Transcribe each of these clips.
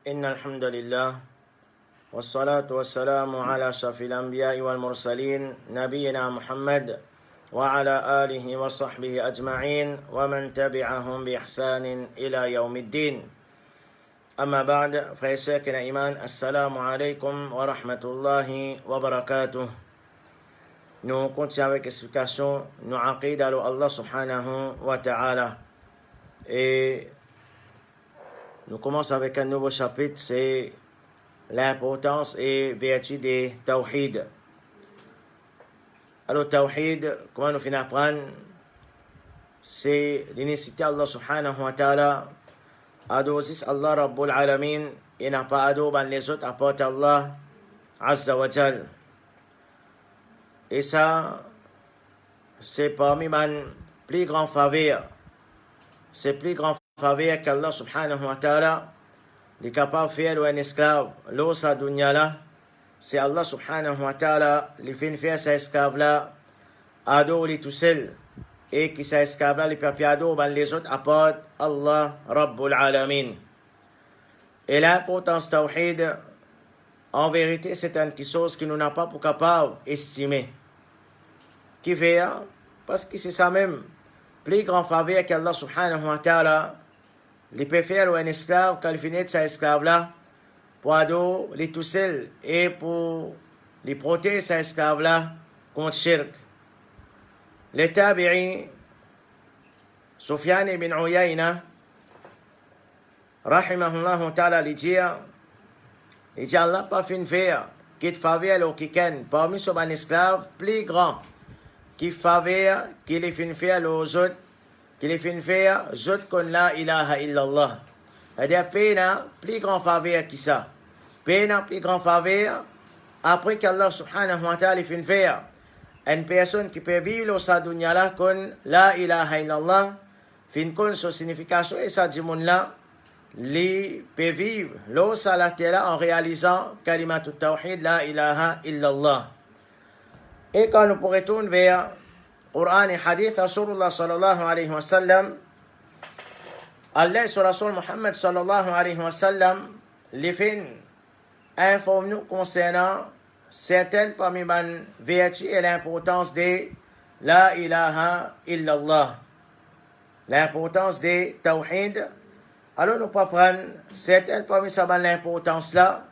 إن الحمد لله والصلاة والسلام على أشرف الأنبياء والمرسلين نبينا محمد وعلى آله وصحبه أجمعين ومن تبعهم بإحسان إلى يوم الدين. أما بعد فيساكن إيمان السلام عليكم ورحمة الله وبركاته. Nous continuons avec l'explication de l'aqid à Allah subhanahu wa ta'ala. Et nous commençons avec un nouveau chapitre, c'est l'importance et vertu des tawhid. Alors, tawhid, comment nous finissons apprendre, c'est l'initiative Allah subhanahu wa ta'ala, adosis Allah rabbul alamin, et n'a pas ado ban les autres apportent Allah azza wa jal. Et ça, c'est parmi mes plus grands faveurs. C'est plus grand faveur qu'Allah subhanahu wa ta'ala est capable de faire un esclave. L'eau sa dunya là, c'est Allah subhanahu wa ta'ala qui fait faire sa esclave là, ado li tout seul. Et qui sa esclave là, les papiers ado, ben les autres apportent Allah rabbul alamin. Et l'importance tawhid, en vérité, c'est une chose que nous n'avons pas pour capable d'estimer. Qui fait, parce que c'est ça même, plus grand faveur qu'Allah subhanahu wa ta'ala, il peut faire un esclave, quand il finit de sa esclave là, pour ado, les tout seul, et pour les protéger sa esclave là, contre shirk. Les tabi'i, Sufyan ibn Uyayna, rahimahullah ta'ala, il dit, Allah pas fin faire, qui te faveur ou qui ken, parmi son esclave, plus grand, qui faveur, qui les fin faire aux autres, qui les fin faire, autres qu'on la ilaha illallah. C'est-à-dire, pena, plus grand faveur qui ça. Pena, plus grand faveur, après qu'Allah subhanahu wa ta'ala fin faire, une personne qui peut vivre au sa dunya là, qu'on la ilaha illallah, fin qu'on sa signification et sa dimoun là, li peut vivre l'eau sa la terre en réalisant kalimatut tawhid la ilaha illallah. Et quand nous pourrons retourner vers Coran et Hadith, Rasulullah sallallahu alayhi wa sallam, Allah sur Rasul Muhammad sallallahu alayhi wa sallam, les fins informent nous concernant certaines parmi les vertus et l'importance de la ilaha illallah, l'importance de tawhid. Alors nous pouvons prendre certaines parmi ces l'importance là,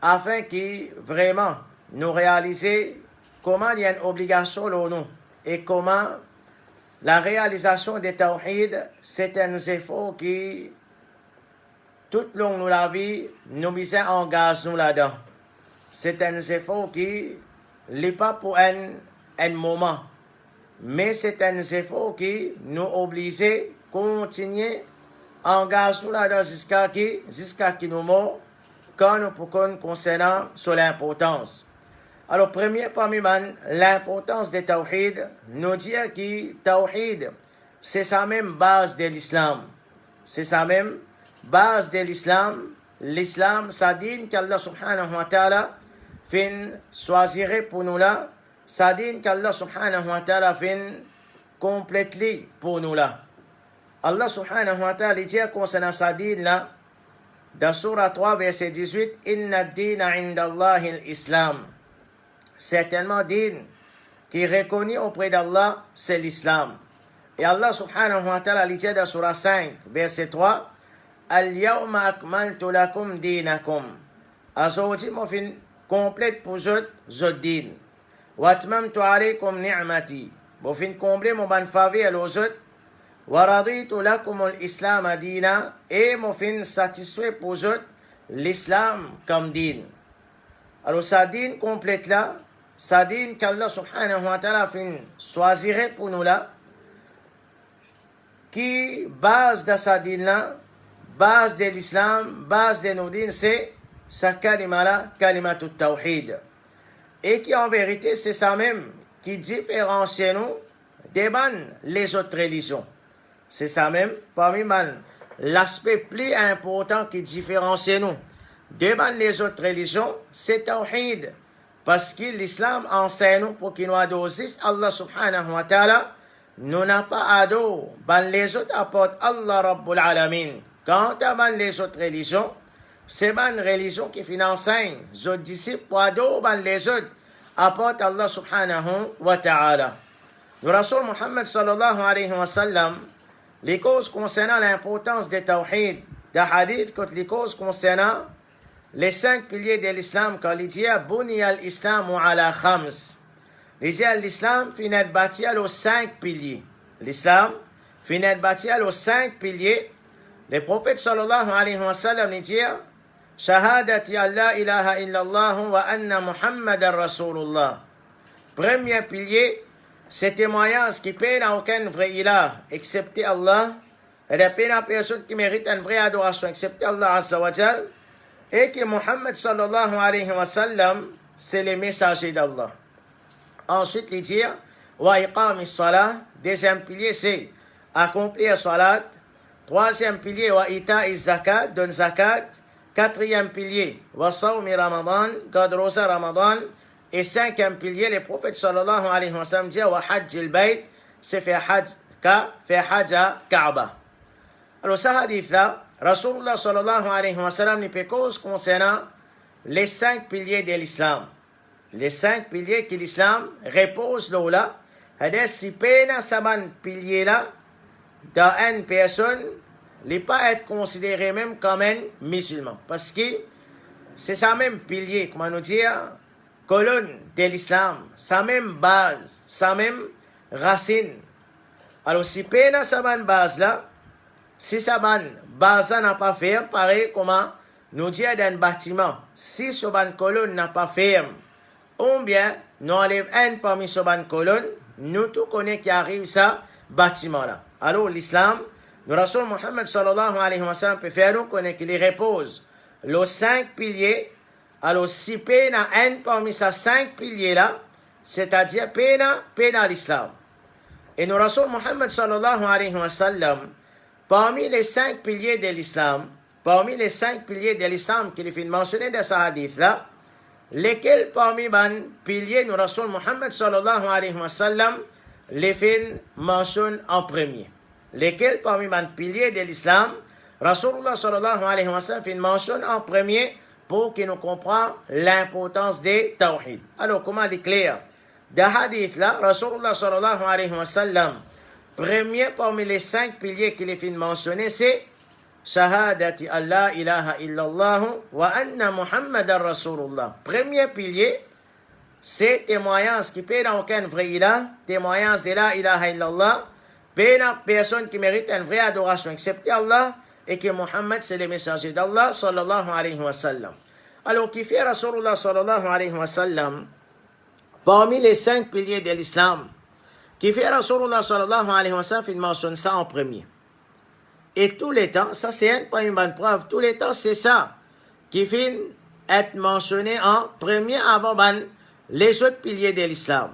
afin que vraiment nous réaliser comment il y a une obligation pour nous et comment la réalisation des tawhid, c'est un effort qui, tout le long de la vie, nous mise en gaz nous là-dedans. C'est un effort qui n'est pas pour un moment, mais c'est un effort qui nous oblige à continuer en gaz nous là-dedans jusqu'à qui nous mort, quand nous pouvons concernant sur l'importance. Alors, premier parmi l'importance de Tawhid, nous dire que Tawhid, c'est sa même base de l'islam. C'est sa même base de l'islam. L'islam, ça dit qu'Allah subhanahu wa ta'ala fin choisirait pour nous là. Ça dit qu'Allah subhanahu wa ta'ala fin complètement pour nous là. Allah subhanahu wa ta'ala dit concernant sa dit là, dans Surah 3, verset 18, Inna ad-dina inda Allahi al-Islam. Certainement, din qui est reconnu auprès d'Allah, c'est l'islam. Et Allah subhanahu wa ta'ala dit dans Surah 5, verset 3, Al-yawma akmaltu lakum dinakum. Aujourd'hui, mon fin complète pour votre din. Wa atmamtu alaykum ni'mati. Mon fin comblé mon ban faveur aux autres. Wa raditu lakum al-islam dina. Et mon fin satisfait pour autres l'islam comme din. Alors, sa din complète là, sa din qu'Allah subhanahu wa ta'ala fin choisirait pour nous là, qui base de sa din là, base de l'islam, base de nos din, c'est sa kalima là, kalimatut tawhid. Et qui en vérité, c'est ça même qui différencie nous des les autres religions. C'est ça même, parmi l'aspect plus important qui différencie nous devant les autres religions, c'est tawhid. Parce que l'islam enseigne pour qu'il nous adosisse Allah subhanahu wa ta'ala, nous n'a pas ado, les autres apportent Allah rabbul alamin. Quant à les autres religions, c'est une religion qui enseigne, les disciples, les autres, apportent Allah subhanahu wa ta'ala. Le Rasul Muhammad sallallahu alayhi wa sallam, les causes concernant l'importance des tawhid, des hadiths, les causes concernant les 5 piliers de l'islam, quand il dit Buni al-Islam ala khams. Il dit l'islam finit bâti aux 5 piliers. L'islam finit bâti aux 5 piliers. Le prophète sallallahu alayhi wa sallam dit Shahadati an la ilaha illallah wa anna Muhammadan Rasulullah. Premier pilier, c'est témoignage qui paie à aucun vrai ilah, excepté Allah. Et la paix à personne qui mérite une vraie adoration, excepté Allah Azza wa Jal. Et que Muhammad sallallahu alayhi wa sallam, c'est le messager d'Allah. Ensuite, il dit, wa iqam salat. Deuxième pilier, c'est accomplir salat. Troisième pilier, wa ita zakat, donne zakat. Quatrième pilier, wa sawmi ramadan, garde rosa ramadan. Et cinquième pilier, le prophète sallallahu alayhi wa sallam dit, wa hajj al-bayt, c'est faire hajj à Kaaba. Alors, ce hadith-là, Rasulullah sallallahu alayhi wa sallam nous cause concernant les 5 piliers de l'islam. Les 5 piliers que l'islam repose là, c'est-à-dire si peine saban pilier là, dans une personne, ne pas être considéré même comme un musulman. Parce que c'est sa même pilier, comment nous dire, colonne de l'islam, sa même base, sa même racine. Alors si peine saban base là, si sa base n'a pas ferme, pareil comment nous dire dans un bâtiment, si ce colonne n'a pas ferme, ou bien nous enlève un parmi ce colonne, nous tout connaissons qui arrive ça bâtiment là. Alors l'islam, le Rasul Muhammad sallallahu alayhi wa sallam peut faire nous connaître qu'il repose les 5 piliers. Alors si peine un parmi ces 5 piliers là, c'est-à-dire peine à l'islam. Et le Rasul Muhammad sallallahu alayhi wa sallam, parmi les 5 piliers de l'islam, qu'il est mentionné dans ce hadith-là, lesquels parmi les piliers du Rasul Muhammad sallallahu alayhi wa sallam, les fin mentionne en premier. Lesquels parmi les piliers de l'islam, Rasulullah sallallahu alayhi wa sallam fin mentionne en premier pour qu'il nous comprenne l'importance des tawhid. Alors, comment il est clair? Dans ce hadith-là, Rasulullah sallallahu alayhi wa sallam, premier parmi les 5 piliers qu'il est fin mentionné, c'est Shahadati an la ilaha illallah wa anna Muhammadan Rasulullah. Premier pilier, c'est témoignage qui paie dans aucun vrai ilah, témoignage de la ilaha illallah, paie dans personne qui mérite une vraie adoration, excepté Allah, et que Muhammad c'est le messager d'Allah sallallahu alayhi wa sallam. Alors, qui fait Rasulullah sallallahu alayhi wa sallam, parmi les 5 piliers de l'islam, qui fait Rasulullah sallallahu alayhi wa sallam, il mentionne ça en premier. Et tous les temps, ça c'est une bonne preuve, tous les temps c'est ça qui finit être mentionné en premier avant les autres piliers de l'islam.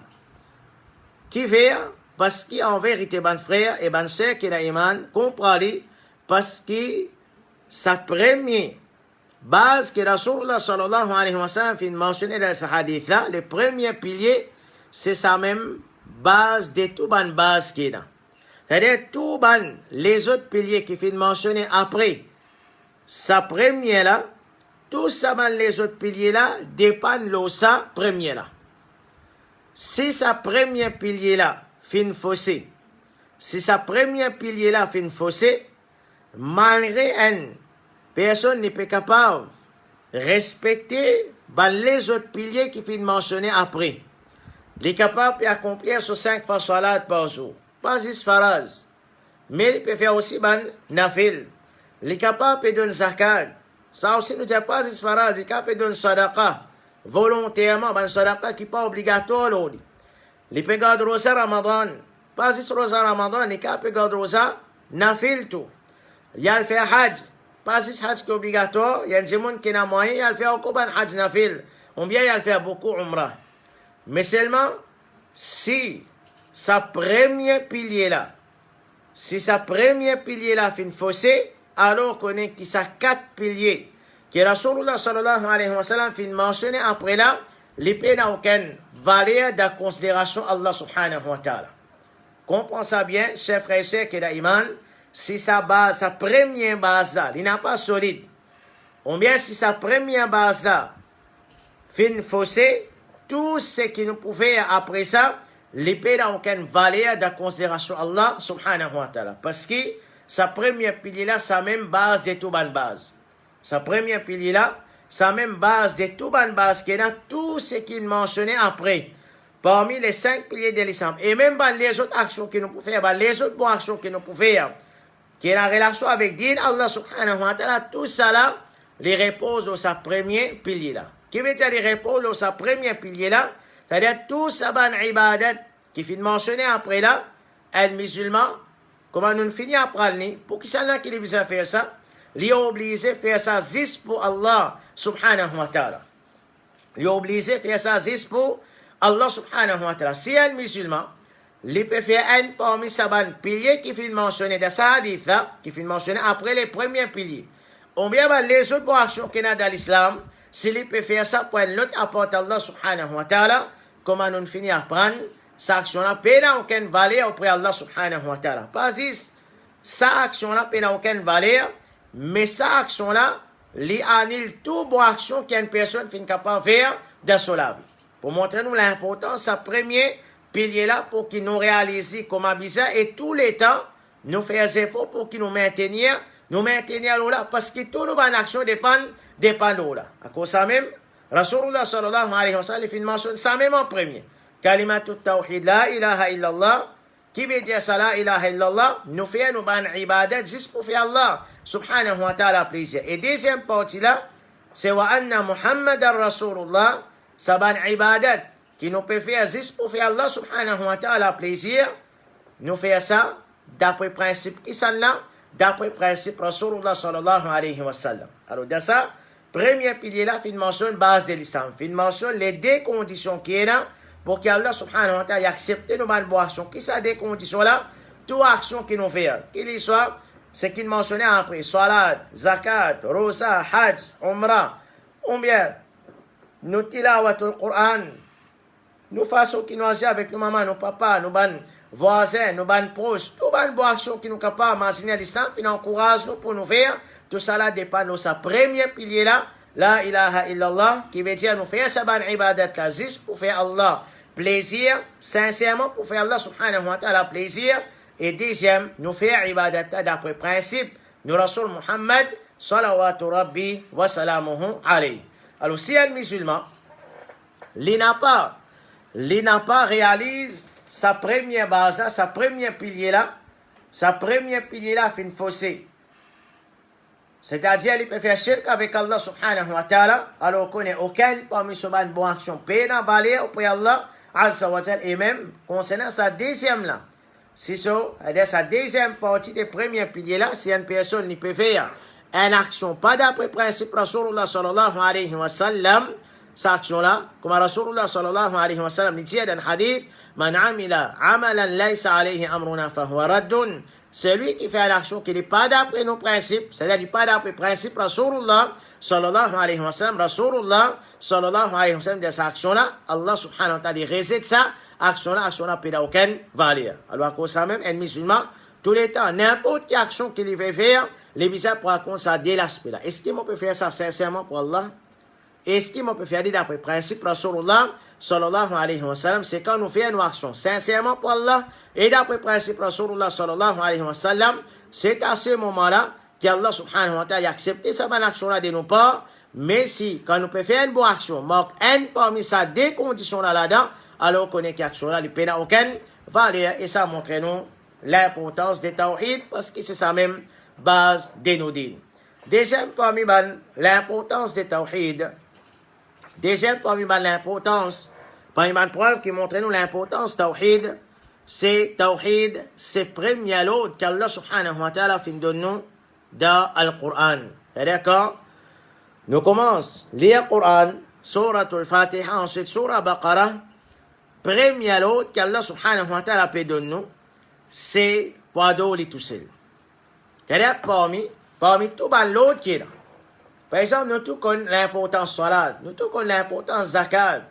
Qui fait, parce qu'en vérité, ban frère et ban sœur qui a iman, comprenez, parce que sa première base que Rasulullah sallallahu alayhi wa sallam finit mentionné dans ce hadith-là, le premier pilier, c'est sa même base de tout ban base qui est là. C'est-à-dire, tout les autres piliers qui finissent mentionner après, sa première là, tout ça, les autres piliers là, dépendent de sa première là. Si sa première pilier là, fin faussé, malgré une personne n'est pas capable de respecter les autres piliers qui finissent mentionner après. Il est capable d'accomplir sur 5 fois salat par jour. Pas 10 faraz. Mais il peut faire aussi nafil. Il est capable de donner zakat. Ça aussi nous dit pas 10 faraz. Il est capable de donner sadaqa. Volontairement, sadaqa qui n'est pas obligatoire. Il peut garder rosa Ramadan. Pas 10 rosa Ramadan. Il est capable de garder rosa nafil tout. Il y a le fait hajj. Pas 10 hajj qui est obligatoire. Il y a des gens qui n'ont moyen. Il y a le fait beaucoup de hajj nafil. Ou bien il y a le fait beaucoup umrah. Mais seulement si sa première pilier là, fin faussé, alors qu'on est qui sa 4 piliers, que Rasulullah sallallahu alayhi wa sallam fin mentionné après là, l'épée n'a aucune valeur de considération Allah subhanahu wa ta'ala. Comprends ça bien, chers frères et sœurs qui est iman, si sa base, sa première base là, il n'est pas solide, ou bien si sa première base là, fin faussé, tout ce qui nous pouvait après ça, l'épée n'a aucune valeur de considération Allah subhanahu wa ta'ala. Parce que sa première pilier là, sa même base de tout bonne base. Sa première pilier là, sa même base de tout bonne base qui a tout ce qu'il mentionnait après. Parmi les 5 piliers de l'islam. Et même les autres actions que nous pouvons faire, les autres bonnes actions que nous pouvons faire, qui est en relation avec Din, Allah subhanahu wa ta'ala, tout ça là, les repose dans sa première pilier là. Qui veut dire les repose dans sa première pilier là, c'est-à-dire tout ça ban ibadat qui finit mentionné après là, un musulman, comment nous finissons après le pour qui ça là qui les faire ça, les obligé faire ça juste pour Allah subhanahu wa ta'ala. Les obligé faire ça juste pour Allah subhanahu wa ta'ala. Si un musulman, il peut faire un parmi sa ban pilier qui finit mentionné dans sa hadith là, qui finit mentionné après les premiers piliers. Ou bien les autres actions qu'il y a dans l'islam, s'il peut faire ça pour l'autre apporte Allah subhanahu wa ta'ala, comment nous finissons à prendre sa action-là, peut n'a aucune valeur auprès Allah subhanahu wa ta'ala. Pas juste, sa action-là peut n'a aucune valeur, mais sa action-là, lui annule toute bonne action qu'une personne finit capable de faire dans son vie. Pour montrer nous l'importance, sa premier pilier-là, pour qu'il nous réalise comment bizarre, et tous les temps, nous faisons des efforts pour qu'il nous maintienne là, parce que toutes nos actions dépendent de là. À cause de ça même, Rasulullah sallallahu alayhi wa sallam, il mentionne ça même en premier. Kalimatut tawhid, la ilaha illallah, qui veut dire ça, la ilaha illallah, nous faisons nos ban ibadat juste pour faire Allah subhanahu wa ta'ala plaisir. Et deuxième partie là, c'est wa anna Muhammadan Rasulullah, ça ban ibadat, qui nous peut faire juste pour faire Allah subhanahu wa ta'ala plaisir, nous faisons ça d'après principe qui sont là, d'après principe Rasulullah sallallahu alayhi wa sallam. Alors, dans ça, premier pilier là, il mentionne base de l'islam. Il mentionne les deux conditions qui sont là pour qu'Allah subhanahu wa ta'ala accepte nos bonnes actions. Qui sont des conditions là? Toute action qui nous fait. Qu'il soit, ce qu'il mentionnait après, salat, zakat, rosa, hajj, umrah, ou bien, nous tilawatul Qur'an, nous faisons qui nous agit avec nos mamans, nos papas, nos bonnes voisins, nos bonnes proches, toutes les bonnes actions qui nous capables d'enseigner l'islam, qui nous encouragent nous pour nous faire. Tout ça là dépend de sa premier pilier là, la ilaha illallah, qui veut dire nous faire sa bonne ibadat là, juste pour faire Allah plaisir, sincèrement pour faire Allah subhanahu wa ta'ala plaisir. Et deuxième, nous faire ibadat là d'après principe, nous Rasul Muhammad, salawatu rabbi wa salamuhu alayhi. Alors si un musulman, il n'a pas réalisé sa première base, sa première pilier là, fin faussé. C'est-à-dire, il peut faire shirk avec Allah subhanahu wa ta'ala, alors qu'on n'est aucun parmi ces bonnes actions. Paix n'a valeur auprès d'Allah, azza wa jal, et même concernant sa deuxième là. C'est ça, sa deuxième partie des premiers piliers là, si une personne peut faire une action, pas d'après principe Rasulullah sallallahu alayhi wa sallam, cette action-là, comme Rasulullah sallallahu alayhi wa sallam dit dans un hadith, Man amila amalan laysa alayhi amruna fahuwa raddun. Celui qui fait l'action qui n'est pas d'après nos principes, c'est-à-dire pas d'après principe Rasulullah sallallahu alayhi wa sallam, Rasulullah sallallahu alayhi wa sallam de cette action-là, Allah subhanahu wa ta'ala rejette ça, action-là peut n'a aucune valeur. Alors à cause de ça même, un musulman, tous les temps, n'importe quelle action qu'il veut faire, les bizarres pour raconter ça dès l'aspect là. Est-ce qu'on peut faire ça sincèrement pour Allah? Est-ce qu'on peut faire d'après principe Rasulullah sallallahu alayhi wa sallam? C'est quand nous faisons une action sincèrement pour Allah et d'après principe Rasulullah sallallahu alayhi wa sallam, c'est à ce moment-là qu'Allah subhanahu wa ta'ala accepte sa bonne action-là de nos parts. Mais si, quand nous pouvons faire une bonne action, marque un parmi ça des conditions-là là-dedans, alors qu'on est qu'action-là, il n'a aucune valeur. Et ça montre nous l'importance des tawhid parce que c'est sa même base de nos dînes. Deuxième parmi l'importance des tawhid, deuxième parmi l'importance, parmi les preuves qui montrent nous l'importance tawhid, c'est tawhid, c'est premier l'autre qu'Allah subhanahu wa ta'ala fin de nous dans le Coran. C'est-à-dire quand nous commençons à lire le Coran, Suratul Fatiha, ensuite Surah Baqarah, premier l'autre qu'Allah subhanahu wa ta'ala peut donner nous, c'est Wado li tout seul. C'est-à-dire parmi tout l'autre qui est là. Par exemple, nous tous connaissons l'importance salat, nous tous connaissons l'importance zakat.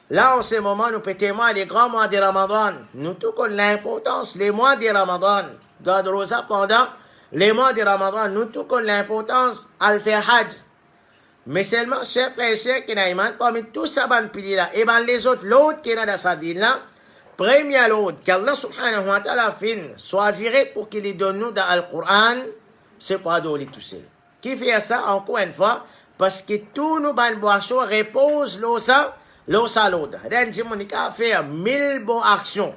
Là, en ce moment, nous peut témoigner les grands mois de Ramadan. Nous tous connaissons l'importance des mois de Ramadan. Garde rosa pendant les mois de Ramadan. Nous tous connaissons l'importance à le faire hajj. Mais seulement, chers frères et sœurs qui n'ont parmi tous ces piliers là, et ben les autres, l'autre qui est dans sa dîne là, premier l'autre, qu'Allah subhanahu wa ta'ala fin, choisirait pour qu'il les donne nous dans le Coran, c'est pas d'oli tout seul. Qui fait ça, encore une fois, parce que tous nos bonnes actions reposent l'autre, l'autre. D'un dit, mon a faire 1000 bonnes actions.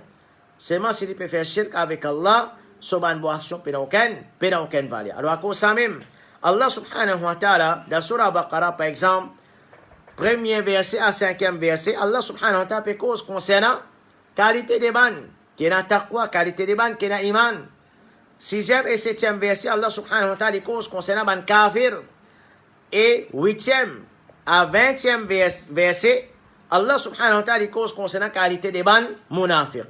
Seulement s'il peut faire shirk avec Allah, ce bonne action peut aucune valeur. Alors, à cause ça même, Allah subhanahu wa ta'ala, dans Surah Baqarah, par exemple, premier verset à 5e verset, Allah subhanahu wa ta'ala peut cause concernant qualité des bannes, qui est dans taqwa, qualité des bannes, qui est dans iman. 6e et 7e verset, Allah subhanahu wa ta'ala cause concernant ban kafir. Et 8e à 20e verset, Allah subhanahu wa ta'ala cause concernant qualité des bannes, munafiq.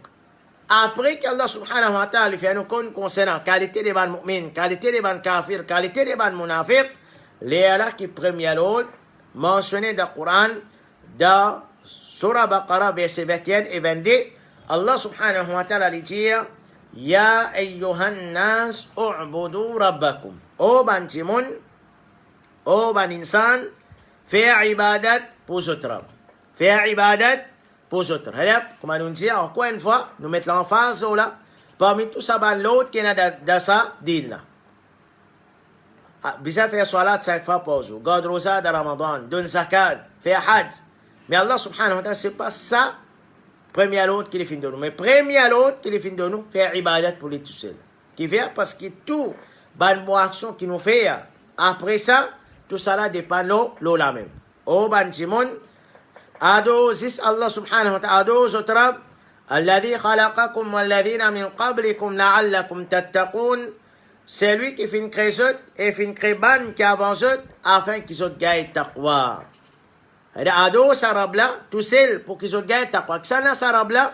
Après qu'Allah subhanahu wa ta'ala fait nous concernant qualité des ban mu'min, qualité des ban kafir, qualité des ban munafiq, les là qui premier l'autre, mentionné dans le Coran, dans Surah Baqarah, verset 21 et 22, Allah subhanahu wa ta'ala dit, Ya ayyuhan nas u'budu rabbakum. O ban timon, o ban insan, fait ibadat pour votre Rabb. Fait ibadat pour autres. Comme on dit, encore une fois, nous mettons l'emphase là, parmi tout ça, l'autre qui est dans sa dîne là. Bisa faire salat 5 fois par jour, garde rosa de Ramadan, donne zakat, fait hajj. Mais Allah subhanahu wa ta'ala, c'est pas ça, premier à l'autre qui les finit de nous. Mais premier à l'autre qui les finit de nous, faire ibadat pour les tout seuls. Qui fait parce que tout, bonne action qui nous fait, après ça, tout ça là dépend de l'eau la même. Oh, ban Timon, Ado, zis Allah subhanahu wa ta'ala, ado zotrab, alladhi khalaqakum walladhina min qablikum la'allakum tattaqun, c'est lui qui fait une crézot et fait une créban qui avance afin qu'ils ont gagné taqwa. Ado, sarabla, tout seul pour qu'ils ont gagné taqwa. Ksana sarabla,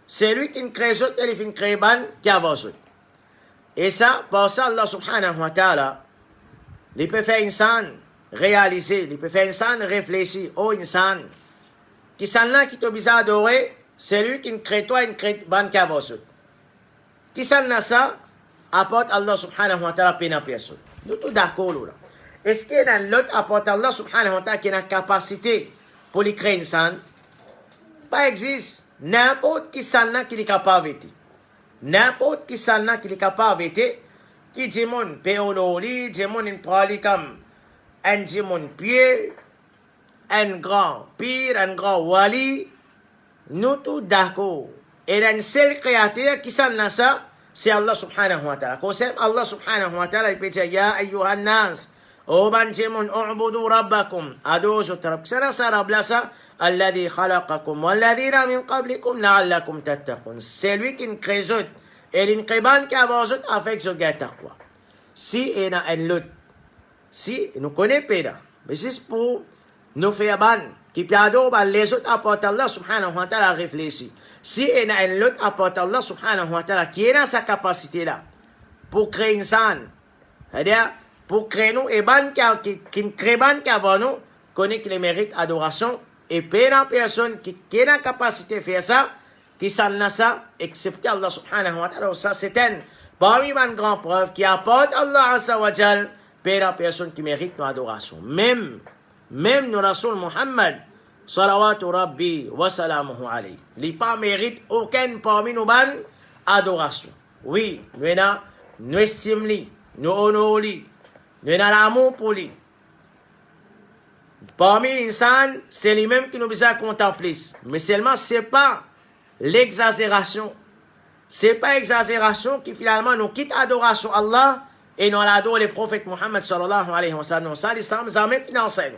c'est lui qui fait une crézot et fait une créban qui avance. Et ça, par ça, Allah subhanahu wa ta'ala, il peut faire insan réaliser, il peut faire insan réfléchir, oh insan, qui s'en là qui t'oblige à adorer, c'est lui qui crée toi une ban qui avance. Qui s'en là ça, apporte Allah subhanahu wa ta'ala peine à personne. Nous tous d'accord là. Est-ce qu'il y a l'autre apporte Allah subhanahu wa ta'ala qui a la capacité pour lui créer une san? Pas existe. N'importe qui s'en là qui est capable de. N'importe qui s'en là qui est capable de, qui dit mon péololi, dit mon une prali comme un dit mon pied, un grand pire, un grand wali, nous tous d'accord. Et un seul créateur qui s'en a ça, c'est Allah subhanahu wa ta'ala. Quand c'est Allah subhanahu wa ta'ala, il peut dire, Ya ayyuhan nas, O bantimun u'budu rabbakum, adozu tarab. Sana sa rablasa, alladhi khalaqakum, walladhina min qablikum, la'allakum tattaqun. C'est lui qui nous crée et l'incréban qui avance avec ce gars taqwa. Si il y a un lot, si nous connaissons pas, mais c'est pour nous faire ban, qui peut les autres apportent Allah subhanahu wa ta'ala réfléchir. Si il y a un lot apporte Allah subhanahu wa ta'ala qui est dans sa capacité là, pour créer une scène, c'est-à-dire pour créer nous, et ban qui crée ban qui avant nous, connaît que les mérites adoration, et peu de personne qui est dans la capacité de faire ça, qui s'en a ça, excepté Allah subhanahu wa ta'ala. Ça c'est un parmi les grandes preuves qui apporte Allah azza wa jal, peu de personne qui mérite notre adoration. Même nous Rasul Muhammad, salawatu rabbi wa salamuhu alayhi, il pas mérite aucun parmi nos ban adoration. Oui, nous estimons lui, nous honorons lui, nous avons l'amour pour lui. Parmi les insan, c'est lui-même qui nous besoin de contempler. Mais seulement, ce n'est pas l'exagération. Ce n'est pas l'exagération qui finalement nous quitte l'adoration à Allah et nous adorons les prophètes Muhammad sallallahu alayhi wa sallam. Ça, l'islam nous a même financé.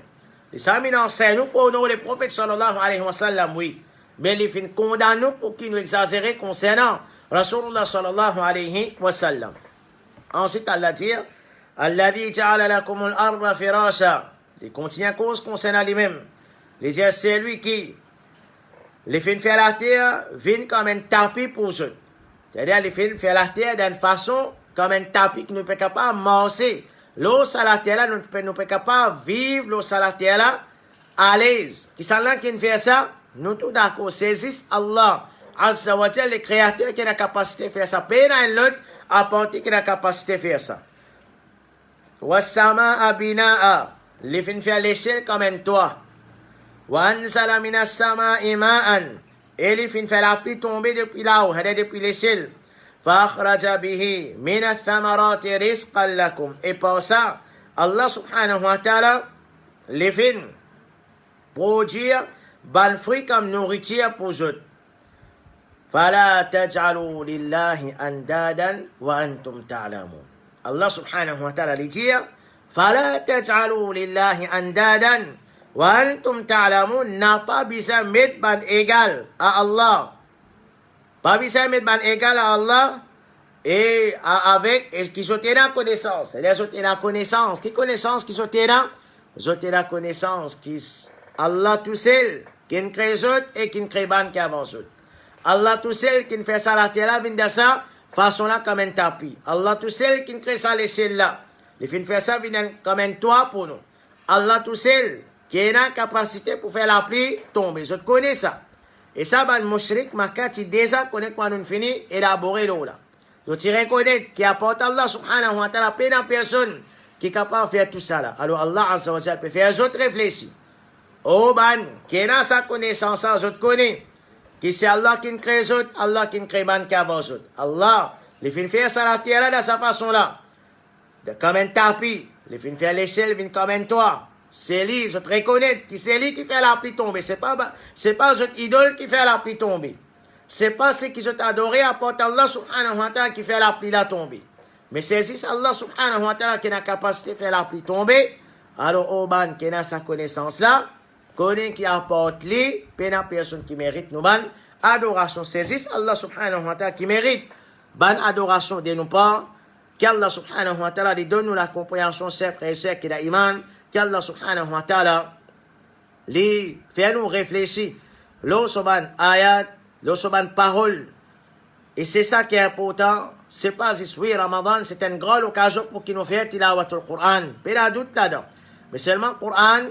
L'islam nous enseigne nous pour honorer les prophètes sallallahu alayhi wa sallam, oui. Mais il fin condamne nous pour qu'ils nous exagèrent concernant Rasulullah sallallahu alayhi wa sallam. Ensuite, Allah dit, Alladhi ja'ala lakum al-arda firasha. Il continue à cause concernant lui-même. Il dit, c'est lui qui les fait faire la terre, vient comme un tapis pour eux. C'est-à-dire, il fait faire la terre d'une façon comme un tapis que nous ne pouvons pas marcher. L'eau à la terre là, nous ne pouvons pas vivre l'eau à la terre là à l'aise. Qui sont là qui fait ça? Nous tous d'accord. Saisissent Allah Azza wa Jalla, le créateur qui a la capacité de faire ça. Peine à l'autre, apporter qui a la capacité de faire ça. Wassama'a bina'a. les fin faire les ciels comme un toit. Wa anzala minas sama'i ma'an. Et les fin faire la pluie tomber depuis là-haut, depuis les ciels. Fa akhraja bihi min ath-thamarati rizqan lakum. Et pour ça, Allah subhanahu wa ta'ala les fin produire ban fruit comme nourriture pour eux. فلا تجعلوا لله أندادا وأنتم تعلمون. Allah subhanahu wa ta'ala lui dit فلا تجعلوا لله أندادا وأنتم تعلمون. N'a pas besoin de mettre ban égal à Allah. Pas besoin de mettre ban égal à Allah et avec qui sont en connaissance. Les autres en connaissance. Qui connaissance qui sont en? Les autres en connaissance qui Allah tout seul qui ne crée les autres et qui ne crée ban qui avance autres. Allah tout seul qui ne fait ça la terre vient de ça façon là comme un tapis. Allah tout seul qui ne crée ça les ciels là. Il fait ça vient comme un toit pour nous. Allah tout seul qui a la capacité pour faire la pluie tomber. Je connais ça. Et ça ban mushrik makati déjà connaît quand on finit élaborer l'eau là. Je tiens connaître qui apporte Allah subhanahu wa ta'ala plein de personnes qui est capable de faire tout ça là. Alors Allah azza wa jalla peut faire les autres réfléchir. Oh ban qui a sa connaissance ça je connais. Qui c'est Allah qui crée les autres, Allah qui crée ban qui avance les autres. Allah, les fin faire ça la terre de sa façon là. Comme un tapis, les fin faire les ciels viennent comme un toit. C'est lui, je te reconnais, qui c'est lui qui fait la pluie tomber. C'est pas votre idole qui fait la pluie tomber. C'est pas ceux qui sont adorés à part Allah subhanahu wa ta'ala qui fait la pluie la tomber. Mais c'est juste Allah subhanahu wa ta'ala qui a la capacité de faire la pluie tomber. Alors, Oban qui a sa connaissance là, connaît qui apporte lui, la personne qui mérite nous ban adoration. C'est juste Allah subhanahu wa ta'ala qui mérite ban adoration de nous pas. Qu'Allah subhanahu wa ta'ala lui donne nous la compréhension, chers frères et sœurs qui a iman. Qu'Allah subhanahu wa ta'ala lui fait nous réfléchir. L'eau soban ayat, l'eau soban parole. Et c'est ça qui est important. C'est pas juste oui, Ramadan, c'est une grande occasion pour qu'il nous fasse tilawatul Qur'an. Pas de doute là-dedans. Mais seulement le Qur'an,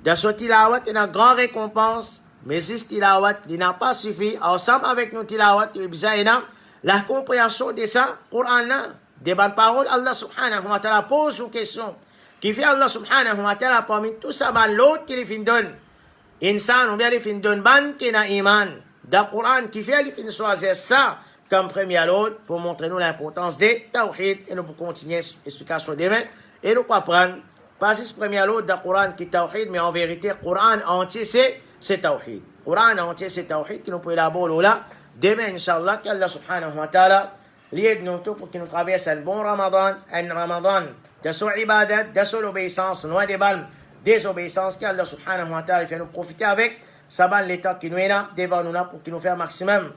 dans ce tilawat, il y a une grande récompense, mais si ce tilawat, il n'a pas suffi, ensemble avec nos tilawat, il y a la compréhension de ça, Qur'an-là, des bonnes paroles, Allah subhanahu wa ta'ala pose une question, qui fait Allah subhanahu wa ta'ala parmi tout ça, l'autre qui lui fin donne, insan, ou bien lui fin donne, ban qui n'a iman, dans le Qur'an, qui fait lui fin choisir ça, comme premier l'autre, pour montrer nous l'importance des tawhid, et nous pour continuer l'explication demain, et nous comprendre. Pas ce premier lot de Coran qui est tawhid, mais en vérité, Coran entier, c'est tawhid. Coran entier, c'est tawhid, qui nous peut élaborer là. Demain, Inch'Allah, qu'Allah subhanahu wa ta'ala, l'aide nous tout pour qu'il nous traverse un bon Ramadan, de son ibadat, de son obéissance, loin des balles, désobéissance, qu'Allah subhanahu wa ta'ala fait nous profiter avec, ça va l'état qui nous est là, devant nous là, pour qu'il nous fasse un maximum.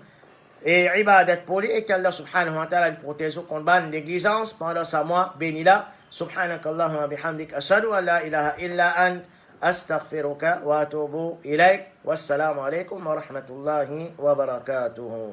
Et ibadat pour lui, et qu'Allah subhanahu wa ta'ala le protège contre ban négligence, pendant sa mois, béni là. سبحانك اللهم بحمدك أشهد أن لا إله إلا أنت أستغفرك وأتوب إليك والسلام عليكم ورحمة الله وبركاته.